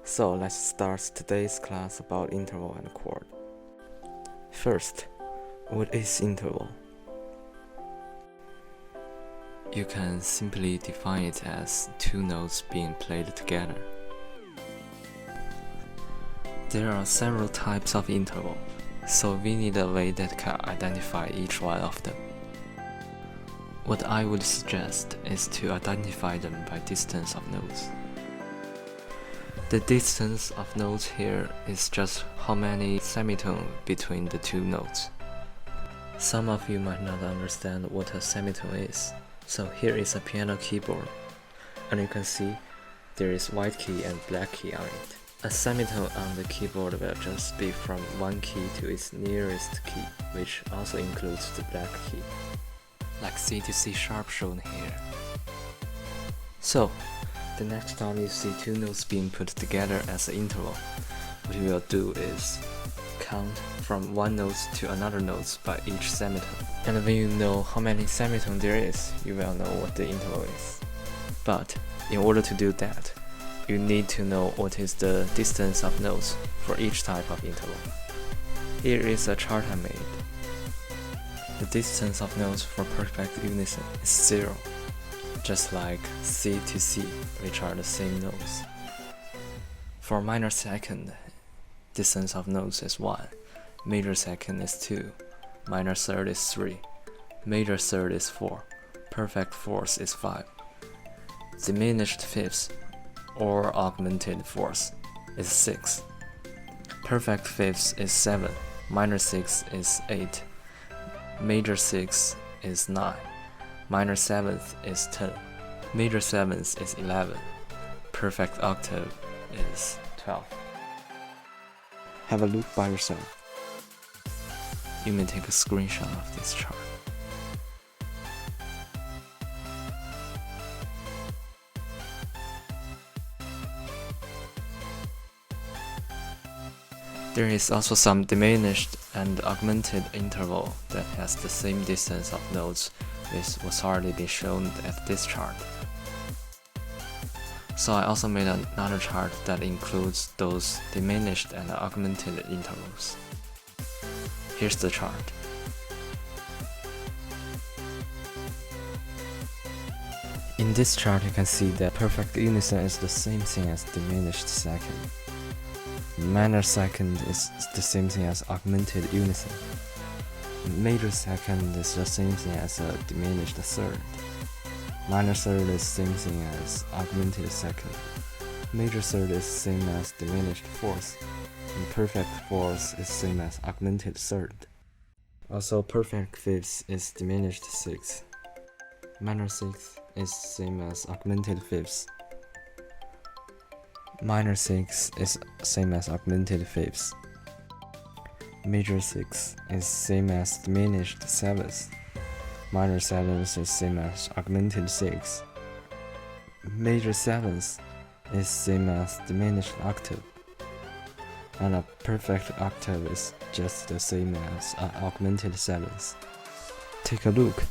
So let's start today's class about interval and chord. First, what is interval? You can simply define it as two notes being played together. There are several types of interval, so we need a way that can identify each one of them. What I would suggest is to identify them by distance of notes. The distance of notes here is just how many semitones between the two notes. Some of you might not understand what a semitone is, so here is a piano keyboard, and you can see there is white key and black key on it. A semitone on the keyboard will just be from one key to its nearest key, which also includes the black key, like C to C sharp shown here. So, the next time you see two notes being put together as an interval, what you will do is count from one note to another note by each semitone. And when you know how many semitones there is, you will know what the interval is. But in order to do that, you need to know what is the distance of notes for each type of interval. Here is a chart I made. The distance of notes for perfect unison is 0. Just like C to C, which are the same notes. For minor second, distance of notes is 1, major second is 2, minor third is 3, major third is 4, perfect fourth is 5. Diminished fifth or augmented fourth is 6. Perfect fifth is 7, minor sixth is 8, major sixth is 9. Minor seventh is 10, major seventh is 11, perfect octave is 12. Have a look by yourself. You may take a screenshot of this chart. There is also some diminished and augmented interval that has the same distance of notes with what's already been shown at this chart. So I also made another chart that includes those diminished and augmented intervals. Here's the chart. In this chart you can see that perfect unison is the same thing as diminished second. Minor second is the same thing as augmented unison. Major second is the same thing as a diminished third. Minor third is the same thing as augmented second. Major third is the same as diminished fourth. And perfect fourth is the same as augmented third. Also, perfect fifth is diminished sixth. Minor sixth is the same as augmented fifth. Minor sixth is same as augmented fifth. Major sixth is same as diminished seventh. Minor seventh is same as augmented sixth. Major seventh is same as diminished octave. And a perfect octave is just the same as an augmented seventh. Take a look.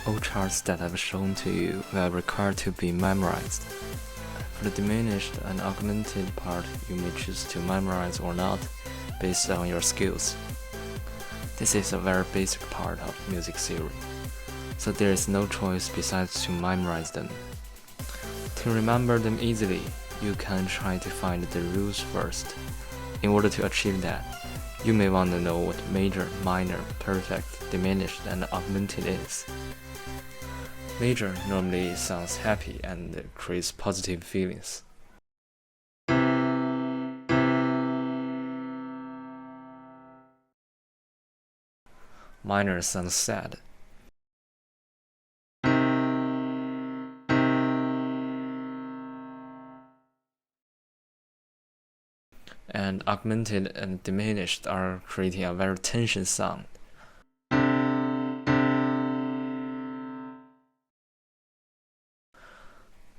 All charts that I've shown to you will require to be memorized. For the diminished and augmented part, you may choose to memorize or not, based on your skills. This is a very basic part of music theory, so there is no choice besides to memorize them. To remember them easily, you can try to find the rules first. In order to achieve that, you may want to know what major, minor, perfect, diminished, and augmented is. Major normally sounds happy and creates positive feelings. Minor sounds sad. And and augmented and diminished are creating a very tension sound.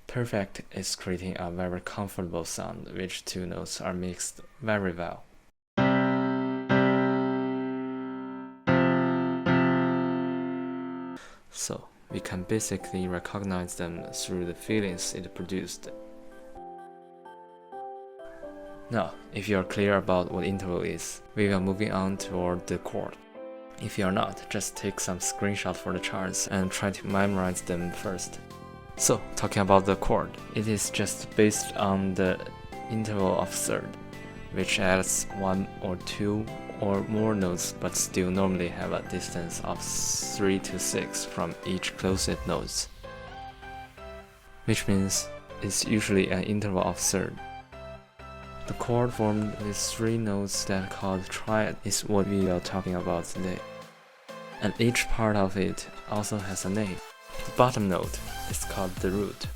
Perfect is creating a very comfortable sound, which two notes are mixed very well. So, we can basically recognize them through the feelings it produced. Now, if you are clear about what interval is, we are moving on toward the chord. If you are not, just take some screenshots for the charts and try to memorize them first. So, talking about the chord, it is just based on the interval of third, which adds 1 or 2 or more notes but still normally have a distance of 3 to 6 from each closest notes, which means it's usually an interval of third. The chord formed with 3 notes that called triad is what we are talking about today, and each part of it also has a name. The bottom note is called the root.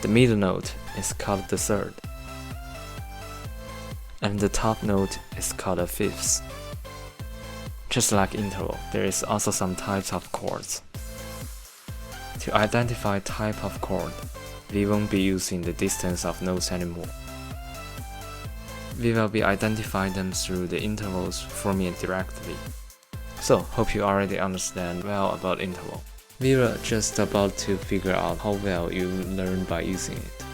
The middle note is called the third. And the top note is called a fifth. Just like interval, there is also some types of chords. To identify type of chord, we won't be using the distance of notes anymore. We will be identifying them through the intervals forming it directly. So, hope you already understand well about interval. We were just about to figure out how well you learn by using it.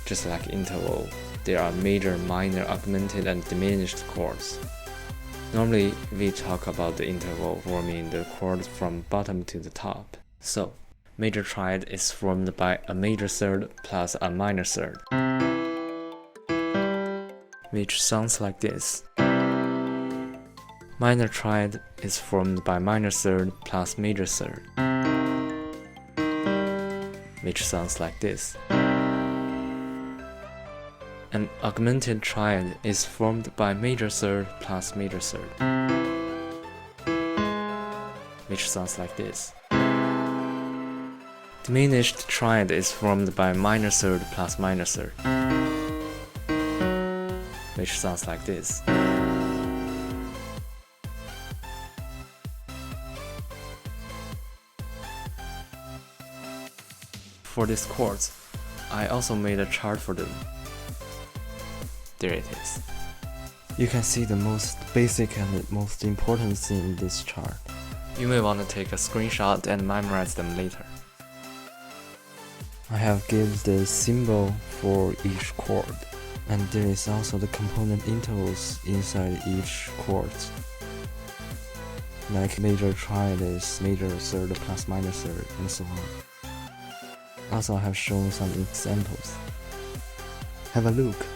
Just like interval, there are major, minor, augmented, and diminished chords. Normally, we talk about the interval forming the chords from bottom to the top. So, major triad is formed by a major third plus a minor third, which sounds like this. Minor triad is formed by minor third plus major third, which sounds like this. An augmented triad is formed by major third plus major third, which sounds like this. Diminished triad is formed by minor third plus minor third, which sounds like this. For these chords, I also made a chart for them. There it is. You can see the most basic and the most important thing in this chart. You may want to take a screenshot and memorize them later. I have given the symbol for each chord, and there is also the component intervals inside each chord. Like major triad is major third plus minor third, and so on. Also, I have shown some examples. Have a look.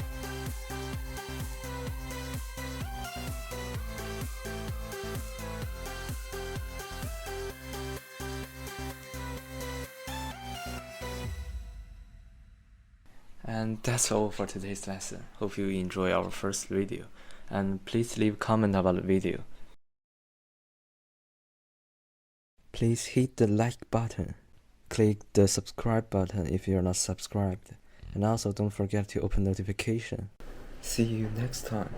And that's all for today's lesson. Hope you enjoy our first video, and please leave a comment about the video. Please hit the like button. Click the subscribe button if you are not subscribed, and also don't forget to open notification. See you next time.